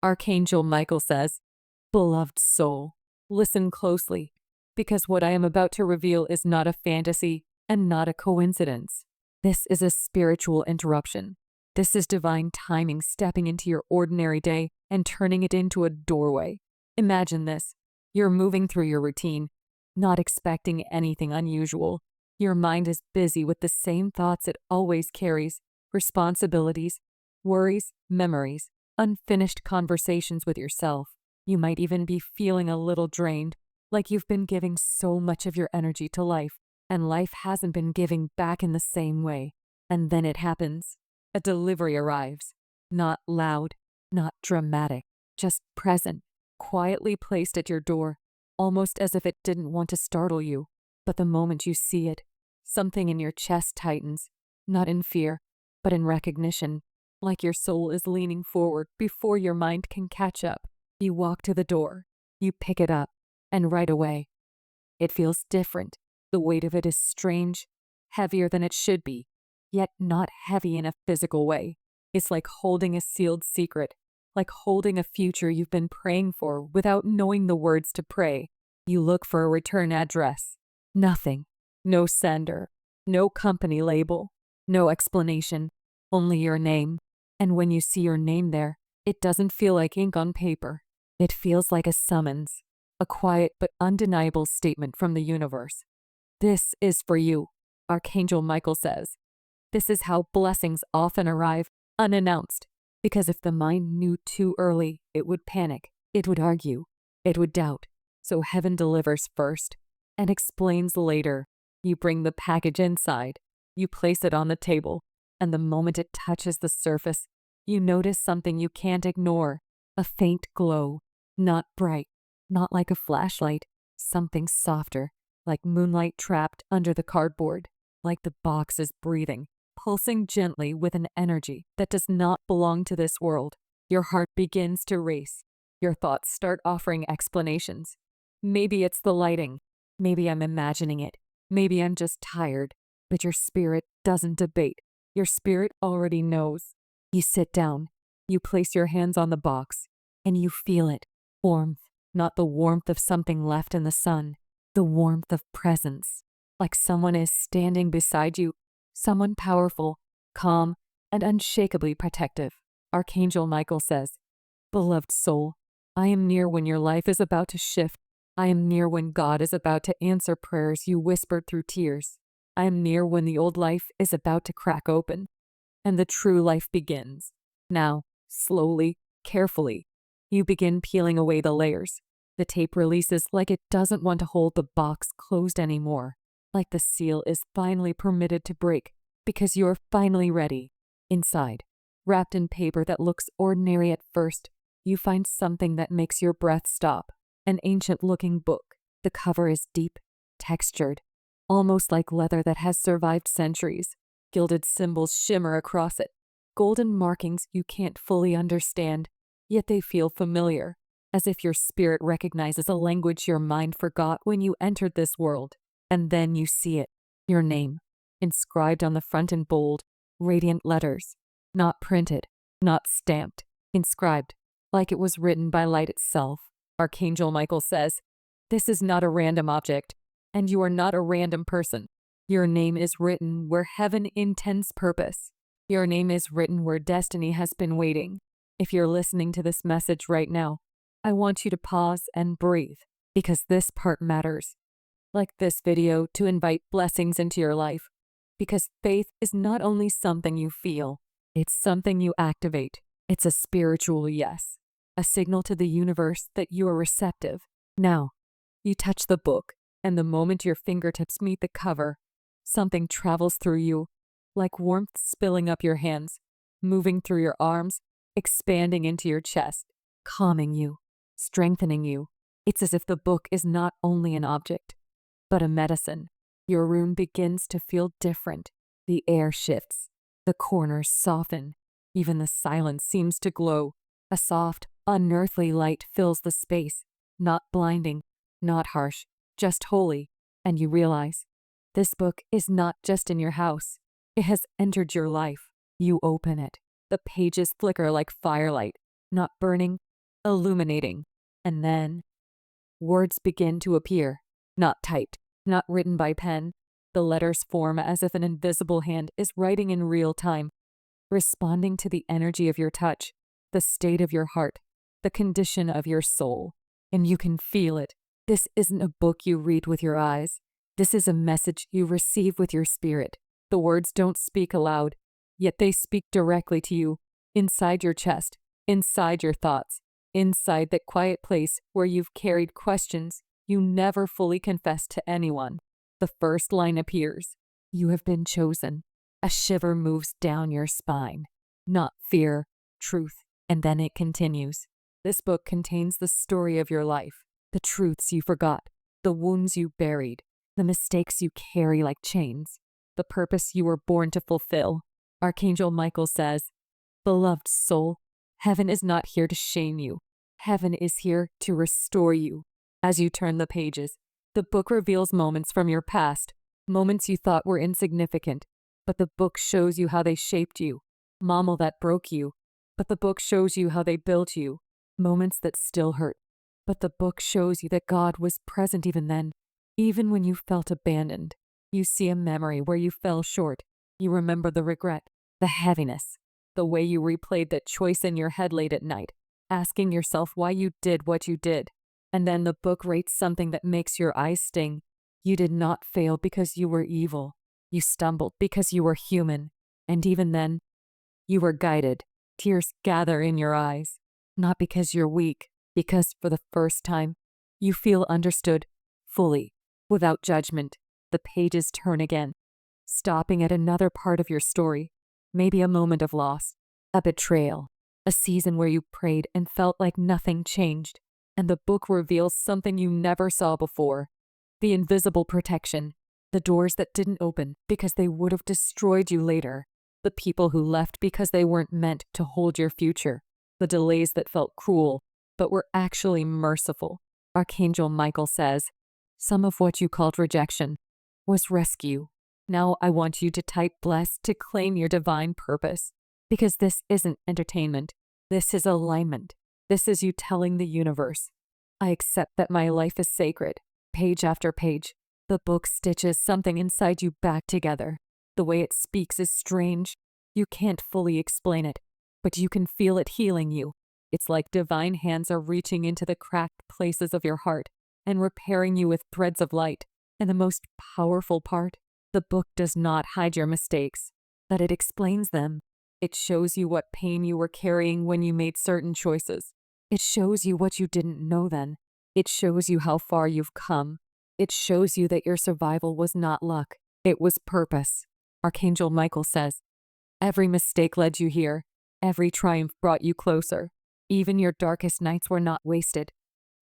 Archangel Michael says, "Beloved soul, listen closely, because what I am about to reveal is not a fantasy and not a coincidence. This is a spiritual interruption. This is divine timing stepping into your ordinary day and turning it into a doorway. Imagine this. You're moving through your routine, not expecting anything unusual. Your mind is busy with the same thoughts it always carries: responsibilities, worries, memories, unfinished conversations with yourself. You might even be feeling a little drained, like you've been giving so much of your energy to life, and life hasn't been giving back in the same way. And then it happens. A delivery arrives. Not loud, not dramatic, just present, quietly placed at your door, almost as if it didn't want to startle you. But the moment you see it, something in your chest tightens, not in fear, but in recognition, like your soul is leaning forward before your mind can catch up. You walk to the door, you pick it up, and right away, it feels different. The weight of it is strange, heavier than it should be, yet not heavy in a physical way. It's like holding a sealed secret, like holding a future you've been praying for without knowing the words to pray. You look for a return address. Nothing. No sender. No company label. No explanation. Only your name. And when you see your name there, it doesn't feel like ink on paper. It feels like a summons, a quiet but undeniable statement from the universe. This is for you, Archangel Michael says. This is how blessings often arrive unannounced, because if the mind knew too early, it would panic, it would argue, it would doubt. So heaven delivers first and explains later. You bring the package inside, you place it on the table, and the moment it touches the surface, you notice something you can't ignore: a faint glow, not bright, not like a flashlight, something softer, like moonlight trapped under the cardboard, like the box is breathing, pulsing gently with an energy that does not belong to this world. Your heart begins to race. Your thoughts start offering explanations. Maybe it's the lighting. Maybe I'm imagining it. Maybe I'm just tired. But your spirit doesn't debate. Your spirit already knows. You sit down. You place your hands on the box, and you feel it. Warmth, not the warmth of something left in the sun. The warmth of presence, like someone is standing beside you, someone powerful, calm, and unshakably protective. Archangel Michael says, "Beloved soul, I am near when your life is about to shift. I am near when God is about to answer prayers you whispered through tears. I am near when the old life is about to crack open, and the true life begins. Now, slowly, carefully, you begin peeling away the layers. The tape releases like it doesn't want to hold the box closed anymore, like the seal is finally permitted to break because you're finally ready. Inside, wrapped in paper that looks ordinary at first, you find something that makes your breath stop. An ancient-looking book. The cover is deep, textured, almost like leather that has survived centuries. Gilded symbols shimmer across it, golden markings you can't fully understand, yet they feel familiar, as if your spirit recognizes a language your mind forgot when you entered this world. And then you see it, your name, inscribed on the front in bold, radiant letters, not printed, not stamped, inscribed, like it was written by light itself. Archangel Michael says, "This is not a random object, and you are not a random person. Your name is written where heaven intends purpose. Your name is written where destiny has been waiting." If you're listening to this message right now, I want you to pause and breathe, because this part matters. Like this video to invite blessings into your life, because faith is not only something you feel, it's something you activate. It's a spiritual yes, a signal to the universe that you are receptive. Now, you touch the book, and the moment your fingertips meet the cover, something travels through you, like warmth spilling up your hands, moving through your arms, expanding into your chest, calming you, strengthening you. It's as if the book is not only an object, but a medicine. Your room begins to feel different. The air shifts. The corners soften. Even the silence seems to glow. A soft, unearthly light fills the space, not blinding, not harsh, just holy. And you realize, this book is not just in your house. It has entered your life. You open it. The pages flicker like firelight, not burning, illuminating. And then words begin to appear, not typed, not written by pen. The letters form as if an invisible hand is writing in real time, responding to the energy of your touch, the state of your heart, the condition of your soul. And you can feel it. This isn't a book you read with your eyes. This is a message you receive with your spirit. The words don't speak aloud, yet they speak directly to you, inside your chest, inside your thoughts, inside that quiet place where you've carried questions you never fully confessed to anyone. The first line appears. You have been chosen. A shiver moves down your spine. Not fear, truth. And then it continues. This book contains the story of your life, the truths you forgot, the wounds you buried, the mistakes you carry like chains, the purpose you were born to fulfill. Archangel Michael says, "Beloved soul, heaven is not here to shame you. Heaven is here to restore you." As you turn the pages, the book reveals moments from your past, moments you thought were insignificant, but the book shows you how they shaped you. Moments that broke you, but the book shows you how they built you. Moments that still hurt, but the book shows you that God was present even then, even when you felt abandoned. You see a memory where you fell short. You remember the regret, the heaviness, the way you replayed that choice in your head late at night, asking yourself why you did what you did. And then the book writes something that makes your eyes sting. You did not fail because you were evil. You stumbled because you were human. And even then, you were guided. Tears gather in your eyes. Not because you're weak, because for the first time, you feel understood, fully, without judgment. The pages turn again, stopping at another part of your story. Maybe a moment of loss, a betrayal, a season where you prayed and felt like nothing changed. And the book reveals something you never saw before. The invisible protection. The doors that didn't open because they would have destroyed you later. The people who left because they weren't meant to hold your future. The delays that felt cruel, but were actually merciful. Archangel Michael says, some of what you called rejection was rescue. Now I want you to type blessed to claim your divine purpose. Because this isn't entertainment. This is alignment. This is you telling the universe, I accept that my life is sacred. Page after page, the book stitches something inside you back together. The way it speaks is strange. You can't fully explain it, but you can feel it healing you. It's like divine hands are reaching into the cracked places of your heart and repairing you with threads of light. And the most powerful part, the book does not hide your mistakes, but it explains them. It shows you what pain you were carrying when you made certain choices. It shows you what you didn't know then. It shows you how far you've come. It shows you that your survival was not luck. It was purpose. Archangel Michael says, every mistake led you here. Every triumph brought you closer. Even your darkest nights were not wasted.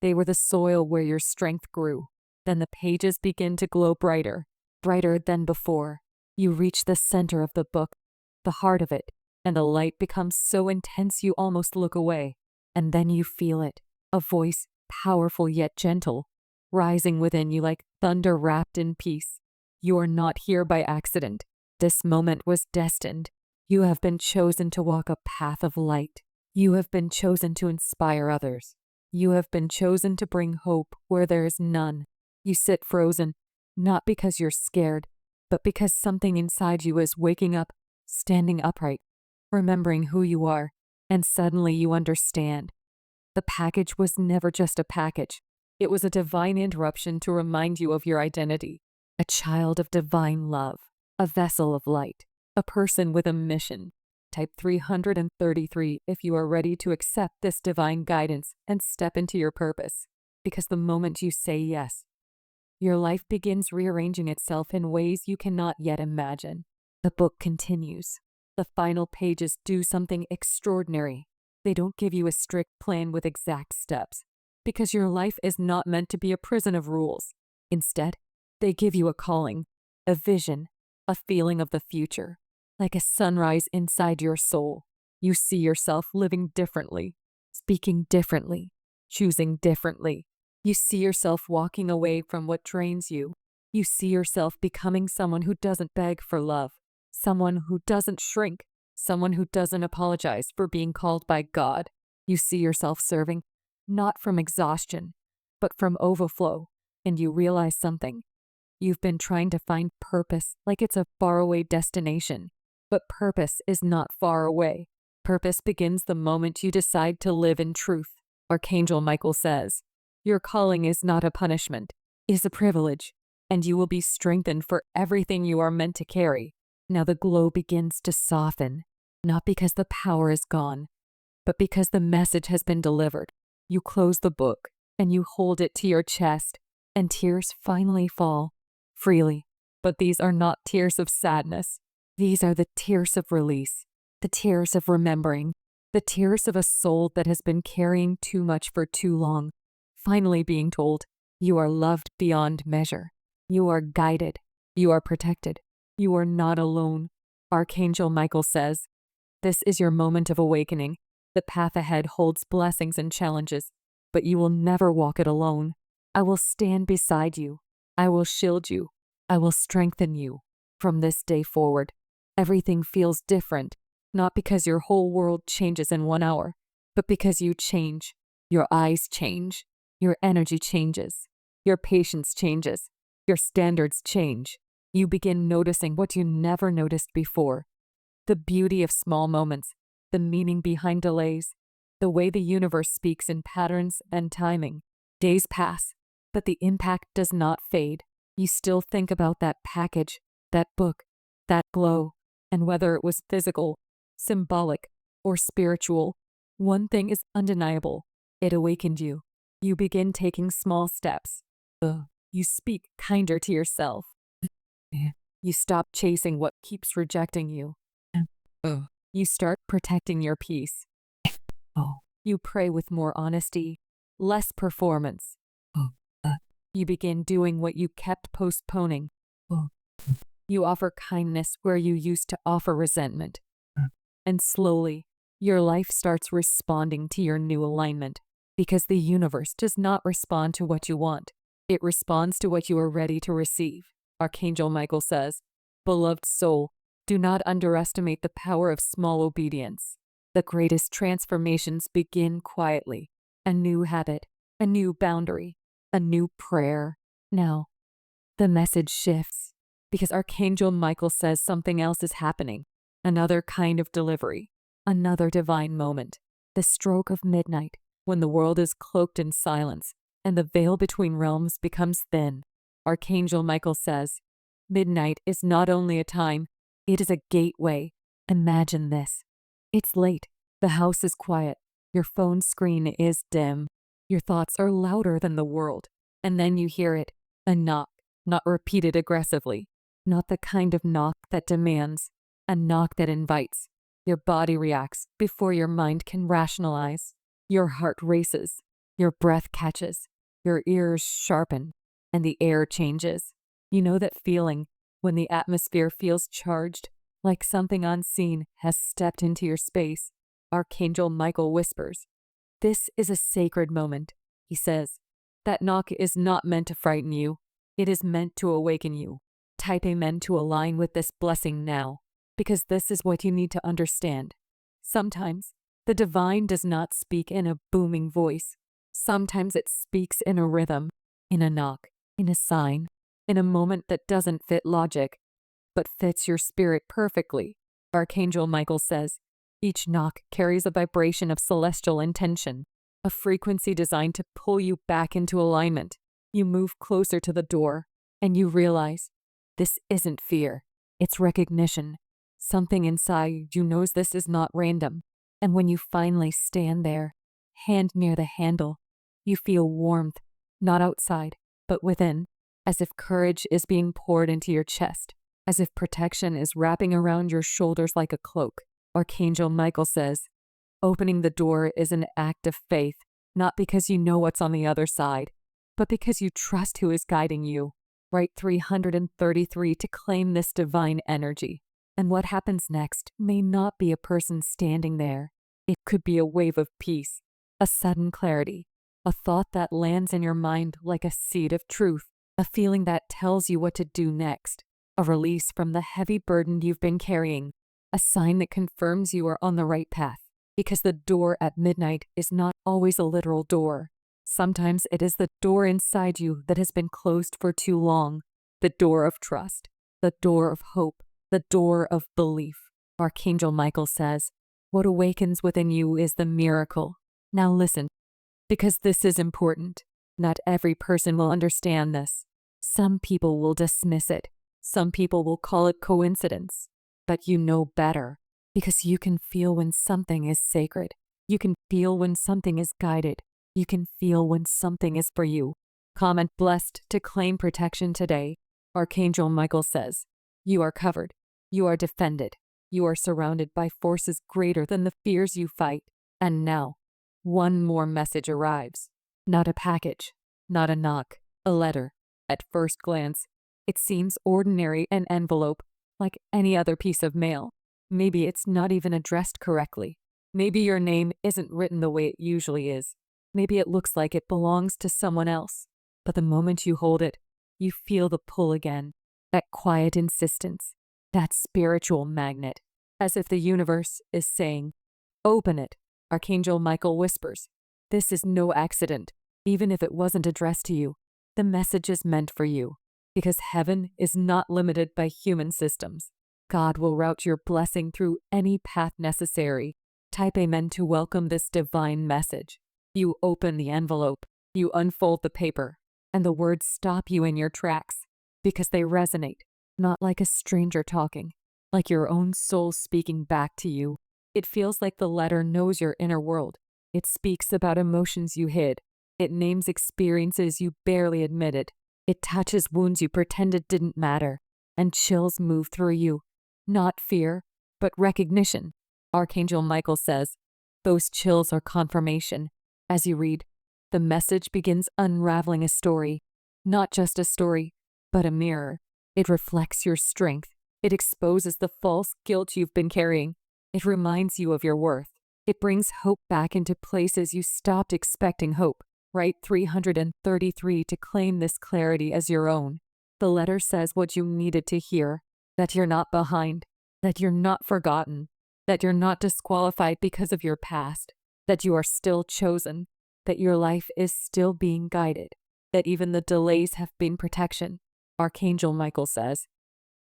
They were the soil where your strength grew. Then the pages begin to glow brighter, brighter than before. You reach the center of the book, the heart of it, and the light becomes so intense you almost look away. And then you feel it, a voice, powerful yet gentle, rising within you like thunder wrapped in peace. You are not here by accident. This moment was destined. You have been chosen to walk a path of light. You have been chosen to inspire others. You have been chosen to bring hope where there is none. You sit frozen, not because you're scared, but because something inside you is waking up, standing upright, remembering who you are, and suddenly you understand. The package was never just a package. It was a divine interruption to remind you of your identity, a child of divine love, a vessel of light, a person with a mission. Type 333 if you are ready to accept this divine guidance and step into your purpose. Because the moment you say yes, your life begins rearranging itself in ways you cannot yet imagine. The book continues. The final pages do something extraordinary. They don't give you a strict plan with exact steps, because your life is not meant to be a prison of rules. Instead, they give you a calling, a vision, a feeling of the future. Like a sunrise inside your soul, you see yourself living differently, speaking differently, choosing differently. You see yourself walking away from what drains you. You see yourself becoming someone who doesn't beg for love, someone who doesn't shrink, someone who doesn't apologize for being called by God. You see yourself serving not from exhaustion, but from overflow, and you realize something. You've been trying to find purpose like it's a faraway destination, but purpose is not far away. Purpose begins the moment you decide to live in truth. Archangel Michael says, your calling is not a punishment, it is a privilege, and you will be strengthened for everything you are meant to carry. Now the glow begins to soften, not because the power is gone, but because the message has been delivered. You close the book, and you hold it to your chest, and tears finally fall, freely. But these are not tears of sadness. These are the tears of release, the tears of remembering, the tears of a soul that has been carrying too much for too long, finally being told, you are loved beyond measure. You are guided. You are protected. You are not alone. Archangel Michael says, this is your moment of awakening. The path ahead holds blessings and challenges, but you will never walk it alone. I will stand beside you. I will shield you. I will strengthen you. From this day forward, everything feels different, not because your whole world changes in 1 hour, but because you change. Your eyes change. Your energy changes. Your patience changes. Your standards change. You begin noticing what you never noticed before. The beauty of small moments, the meaning behind delays, the way the universe speaks in patterns and timing. Days pass, but the impact does not fade. You still think about that package, that book, that glow, and whether it was physical, symbolic, or spiritual, one thing is undeniable. It awakened you. You begin taking small steps. You speak kinder to yourself. You stop chasing what keeps rejecting you. You start protecting your peace. You pray with more honesty, less performance. You begin doing what you kept postponing. You offer kindness where you used to offer resentment. And slowly, your life starts responding to your new alignment, because the universe does not respond to what you want. It responds to what you are ready to receive. Archangel Michael says, beloved soul, do not underestimate the power of small obedience. The greatest transformations begin quietly. A new habit, a new boundary, a new prayer. Now, the message shifts, because Archangel Michael says something else is happening. Another kind of delivery, another divine moment. The stroke of midnight, when the world is cloaked in silence, and the veil between realms becomes thin. Archangel Michael says, midnight is not only a time, it is a gateway. Imagine this. It's late. The house is quiet. Your phone screen is dim. Your thoughts are louder than the world. And then you hear it, a knock, not repeated aggressively, not the kind of knock that demands, a knock that invites. Your body reacts before your mind can rationalize. Your heart races. Your breath catches. Your ears sharpen, and the air changes. You know that feeling when the atmosphere feels charged, like something unseen has stepped into your space. Archangel Michael whispers, this is a sacred moment. He says, that knock is not meant to frighten you. It is meant to awaken you. Type amen to align with this blessing now, because this is what you need to understand. Sometimes, the divine does not speak in a booming voice. Sometimes it speaks in a rhythm, in a knock, in a sign, in a moment that doesn't fit logic, but fits your spirit perfectly. Archangel Michael says, each knock carries a vibration of celestial intention, a frequency designed to pull you back into alignment. You move closer to the door, and you realize, this isn't fear, it's recognition. Something inside you knows this is not random. And when you finally stand there, hand near the handle, you feel warmth, not outside, but within, as if courage is being poured into your chest, as if protection is wrapping around your shoulders like a cloak. Archangel Michael says, opening the door is an act of faith, not because you know what's on the other side, but because you trust who is guiding you. Write 333 to claim this divine energy. And what happens next may not be a person standing there. It could be a wave of peace, a sudden clarity, a thought that lands in your mind like a seed of truth, a feeling that tells you what to do next, a release from the heavy burden you've been carrying, a sign that confirms you are on the right path. Because the door at midnight is not always a literal door. Sometimes it is the door inside you that has been closed for too long. The door of trust, the door of hope, the door of belief. Archangel Michael says, what awakens within you is the miracle. Now listen, because this is important. Not every person will understand this. Some people will dismiss it. Some people will call it coincidence. But you know better, because you can feel when something is sacred. You can feel when something is guided. You can feel when something is for you. Comment blessed to claim protection today. Archangel Michael says, you are covered. You are defended. You are surrounded by forces greater than the fears you fight. And now, one more message arrives. Not a package, not a knock, a letter. At first glance, it seems ordinary, an envelope, like any other piece of mail. Maybe it's not even addressed correctly. Maybe your name isn't written the way it usually is. Maybe it looks like it belongs to someone else. But the moment you hold it, you feel the pull again. That quiet insistence, that spiritual magnet, as if the universe is saying, open it. Archangel Michael whispers, this is no accident. Even if it wasn't addressed to you, the message is meant for you. Because heaven is not limited by human systems. God will route your blessing through any path necessary. Type amen to welcome this divine message. You open the envelope, you unfold the paper, and the words stop you in your tracks because they resonate, not like a stranger talking, like your own soul speaking back to you. It feels like the letter knows your inner world. It speaks about emotions you hid. It names experiences you barely admitted. It touches wounds you pretended didn't matter, and chills move through you. Not fear, but recognition. Archangel Michael says, those chills are confirmation. As you read, the message begins unraveling a story. Not just a story, but a mirror. It reflects your strength. It exposes the false guilt you've been carrying. It reminds you of your worth. It brings hope back into places you stopped expecting hope. Write 333 to claim this clarity as your own. The letter says what you needed to hear, that you're not behind, that you're not forgotten, that you're not disqualified because of your past, that you are still chosen, that your life is still being guided, that even the delays have been protection. Archangel Michael says,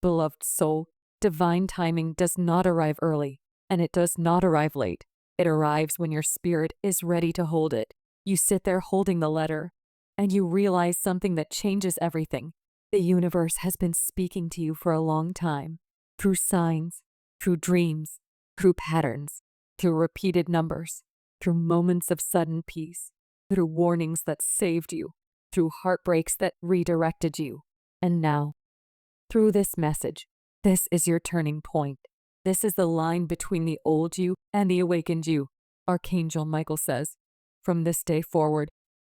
beloved soul, divine timing does not arrive early, and it does not arrive late. It arrives when your spirit is ready to hold it. You sit there holding the letter, and you realize something that changes everything. The universe has been speaking to you for a long time, through signs, through dreams, through patterns, through repeated numbers, through moments of sudden peace, through warnings that saved you, through heartbreaks that redirected you. And now, through this message, this is your turning point. This is the line between the old you and the awakened you. Archangel Michael says, from this day forward,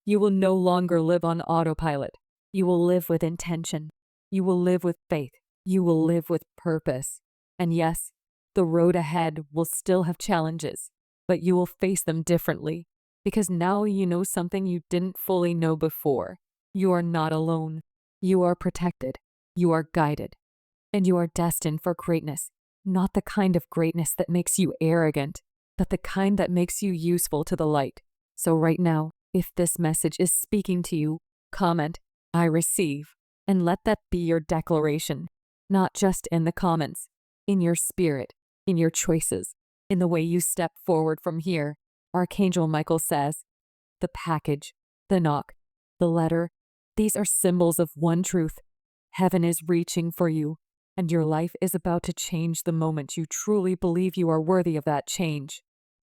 you will no longer live on autopilot. You will live with intention. You will live with faith. You will live with purpose. And yes, the road ahead will still have challenges, but you will face them differently because now you know something you didn't fully know before. You are not alone. You are protected. You are guided. And you are destined for greatness, not the kind of greatness that makes you arrogant, but the kind that makes you useful to the light. So right now, if this message is speaking to you, comment, I receive, and let that be your declaration, not just in the comments, in your spirit, in your choices, in the way you step forward from here. Archangel Michael says, the package, the knock, the letter, these are symbols of one truth. Heaven is reaching for you, and your life is about to change the moment you truly believe you are worthy of that change.